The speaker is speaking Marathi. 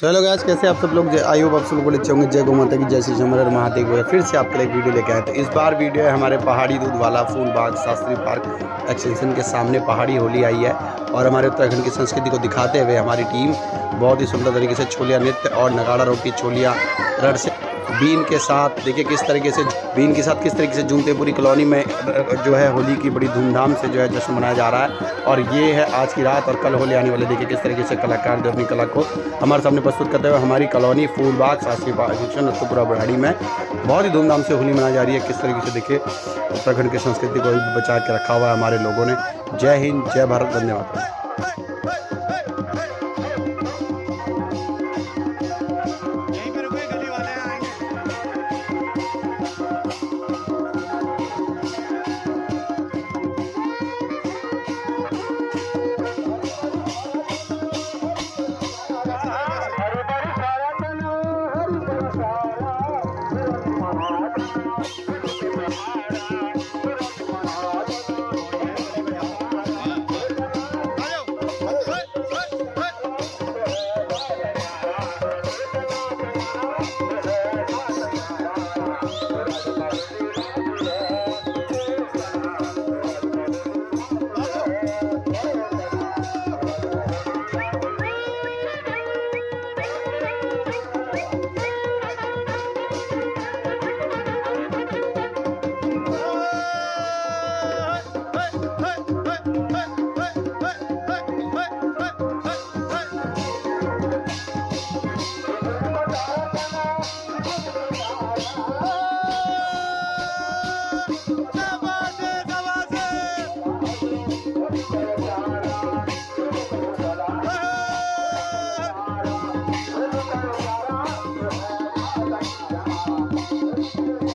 चलो गाइस, कैसे आप सब लोग? आई होप आप सब लोग अच्छे होंगे। जय गौ माता की, जय श्री राम, हर महादेव है। फिर से आपके लिए एक वीडियो लेके आए। तो इस बार वीडियो है हमारे पहाड़ी दूध वाला फूलबाग शास्त्री पार्क एक्सटेंशन के सामने पहाड़ी होली आई है और हमारे उत्तराखंड की संस्कृति को दिखाते हुए हमारी टीम बहुत ही सुंदर तरीके से छोलिया नृत्य और नगाड़ा रोटी छोलिया रड़ से बीन के साथ देखिए किस तरीके से बीन के साथ किस तरीके से झूमते पूरी कॉलोनी में जो है होली की बड़ी धूमधाम से जो है जश्न मनाया जा रहा है। और ये है आज की रात और कल होली आने वाले। देखिए किस तरीके से कलाकार जो अपनी कला को हमारे सामने प्रस्तुत करते हुए हमारी कॉलोनी फूलबाग शास्त्री नत्थुपुरा बढ़ाड़ी में बहुत ही धूमधाम से होली मनाई जा रही है। किस तरीके से देखिए उत्तराखंड की संस्कृति को भी बचा के रखा हुआ है हमारे लोगों ने। जय हिंद, जय भारत, धन्यवाद।